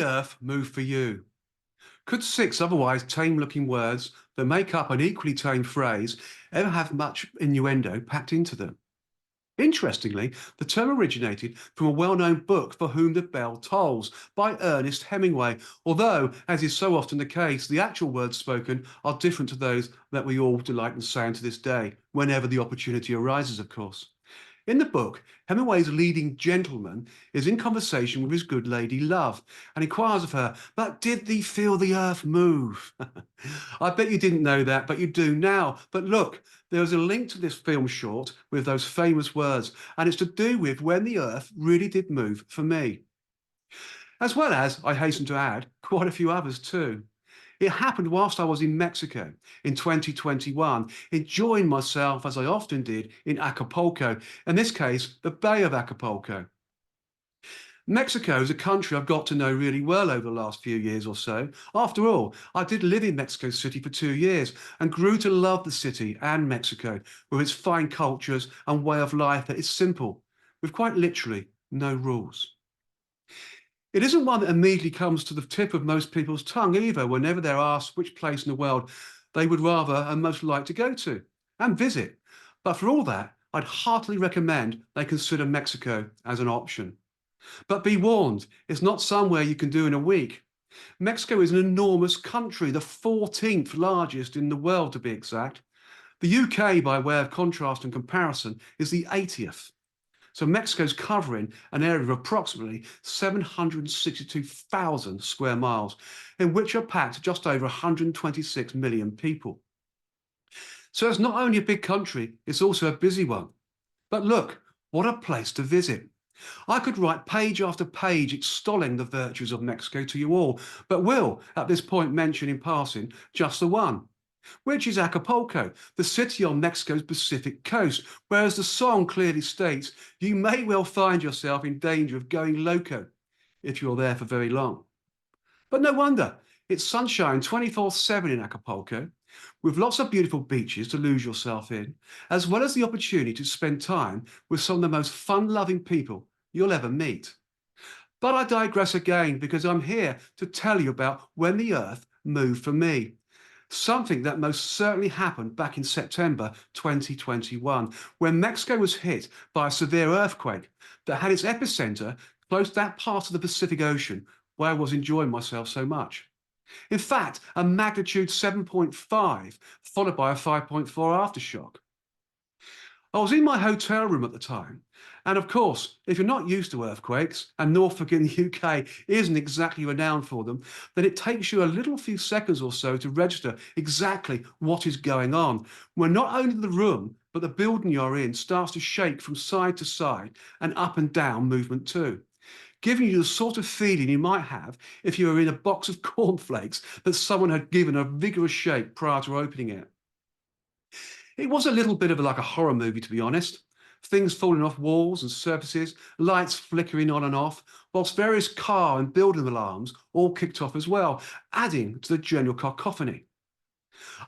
earth move for you? Could six otherwise tame-looking words that make up an equally tame phrase ever have much innuendo packed into them? Interestingly, the term originated from a well-known book, For Whom the Bell Tolls, by Ernest Hemingway, although, as is so often the case, the actual words spoken are different to those that we all delight in saying to this day, whenever the opportunity arises, of course. In the book, Hemingway's leading gentleman is in conversation with his good lady love and inquires of her, "But did thee feel the earth move?" I bet you didn't know that, but you do now. But look, there's a link to this film short with those famous words, and it's to do with when the earth really did move for me. As well as, I hasten to add, quite a few others too. It happened whilst I was in Mexico in 2021, enjoying myself as I often did in Acapulco, in this case, the Bay of Acapulco. Mexico is a country I've got to know really well over the last few years or so. After all, I did live in Mexico City for 2 years and grew to love the city and Mexico with its fine cultures and way of life that is simple, with quite literally no rules. It isn't one that immediately comes to the tip of most people's tongue either whenever they're asked which place in the world they would rather and most like to go to and visit. But for all that, I'd heartily recommend they consider Mexico as an option. But be warned, it's not somewhere you can do in a week. Mexico is an enormous country, the 14th largest in the world to be exact. The UK, by way of contrast and comparison, is the 80th. So Mexico's covering an area of approximately 762,000 square miles, in which are packed just over 126 million people. So it's not only a big country, it's also a busy one. But look, what a place to visit. I could write page after page extolling the virtues of Mexico to you all, but will, at this point, mention in passing just the one, which is Acapulco, the city on Mexico's Pacific coast, where, as the song clearly states, you may well find yourself in danger of going loco if you're there for very long. But no wonder, it's sunshine 24/7 in Acapulco, with lots of beautiful beaches to lose yourself in, as well as the opportunity to spend time with some of the most fun-loving people you'll ever meet. But I digress again because I'm here to tell you about when the earth moved for me. Something that most certainly happened back in September 2021, when Mexico was hit by a severe earthquake that had its epicenter close to that part of the Pacific Ocean where I was enjoying myself so much. In fact, a magnitude 7.5, followed by a 5.4 aftershock. I was in my hotel room at the time, and of course, if you're not used to earthquakes, and Norfolk in the UK isn't exactly renowned for them, then it takes you a little few seconds or so to register exactly what is going on, when not only the room, but the building you're in starts to shake from side to side and up and down movement too, giving you the sort of feeling you might have if you were in a box of cornflakes that someone had given a vigorous shake prior to opening it. It was a little bit of like a horror movie, to be honest. Things falling off walls and surfaces, lights flickering on and off, whilst various car and building alarms all kicked off as well, adding to the general cacophony.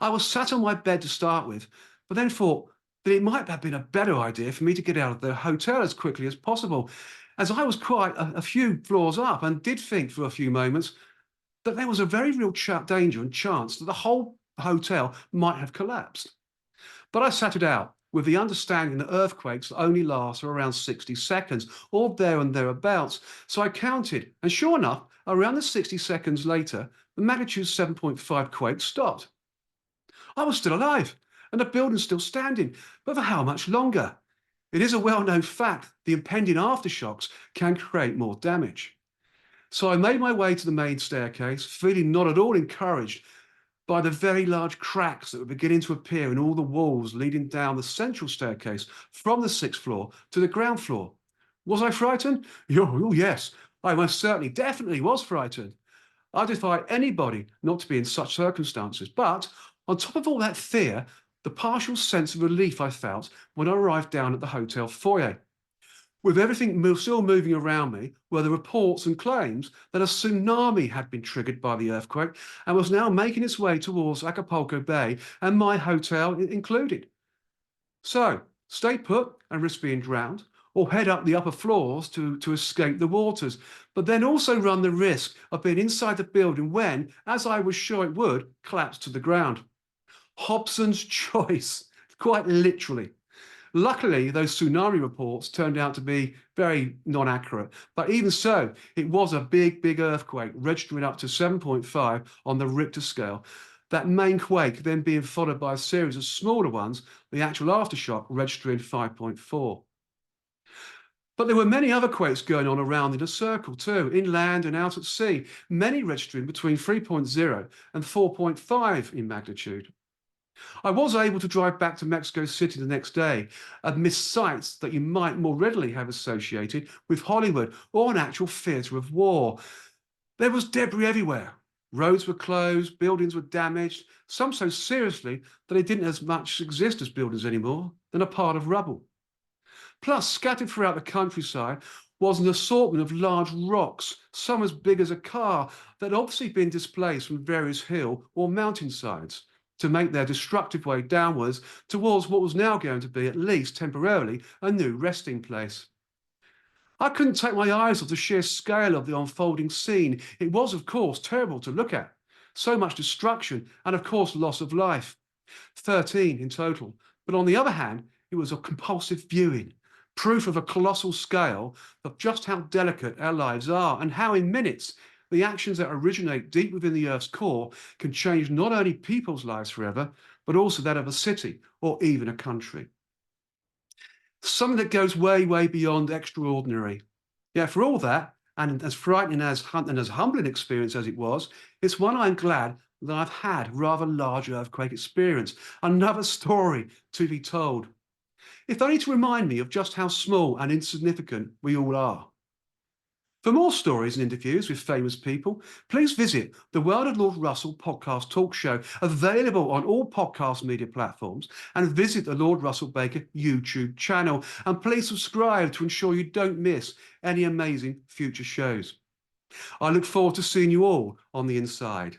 I was sat on my bed to start with, but then thought that it might have been a better idea for me to get out of the hotel as quickly as possible, as I was quite a few floors up and did think for a few moments that there was a very real danger and chance that the whole hotel might have collapsed. But I sat it out with the understanding that earthquakes only last for around 60 seconds, or there and thereabouts. So I counted, and sure enough, around the 60 seconds later, the magnitude 7.5 quake stopped. I was still alive, and the building still standing, but for how much longer? It is a well-known fact the impending aftershocks can create more damage. So I made my way to the main staircase, feeling not at all encouraged by the very large cracks that were beginning to appear in all the walls leading down the central staircase from the 6th floor to the ground floor. Was I frightened? Oh, yes, I most certainly, definitely was frightened. I defy anybody not to be in such circumstances. But on top of all that fear, the partial sense of relief I felt when I arrived down at the hotel foyer. With everything still moving around me were the reports and claims that a tsunami had been triggered by the earthquake and was now making its way towards Acapulco Bay, and my hotel included. So, stay put and risk being drowned, or head up the upper floors to escape the waters, but then also run the risk of being inside the building when, as I was sure it would, collapse to the ground. Hobson's choice, quite literally. Luckily, those tsunami reports turned out to be very non-accurate, but even so, it was a big, big earthquake, registering up to 7.5 on the Richter scale. That main quake then being followed by a series of smaller ones, the actual aftershock registering 5.4. But there were many other quakes going on around in a circle too, inland and out at sea, many registering between 3.0 and 4.5 in magnitude. I was able to drive back to Mexico City the next day amidst sights that you might more readily have associated with Hollywood or an actual theatre of war. There was debris everywhere. Roads were closed, buildings were damaged, some so seriously that they didn't as much exist as buildings anymore than a pile of rubble. Plus, scattered throughout the countryside was an assortment of large rocks, some as big as a car, that had obviously been displaced from various hill or mountainsides to make their destructive way downwards towards what was now going to be, at least temporarily, a new resting place. I couldn't take my eyes off the sheer scale of the unfolding scene. It was, of course, terrible to look at. So much destruction and, of course, loss of life. 13 in total. But on the other hand, it was a compulsive viewing, proof of a colossal scale of just how delicate our lives are and how in minutes the actions that originate deep within the Earth's core can change not only people's lives forever, but also that of a city or even a country. Something that goes way, way beyond extraordinary. Yeah, for all that, and as frightening and as humbling experience as it was, it's one I'm glad that I've had rather large earthquake experience. Another story to be told, if only to remind me of just how small and insignificant we all are. For more stories and interviews with famous people, please visit the World of Lord Russell podcast talk show, available on all podcast media platforms, and visit the Lord Russell Baker YouTube channel. And please subscribe to ensure you don't miss any amazing future shows. I look forward to seeing you all on the inside.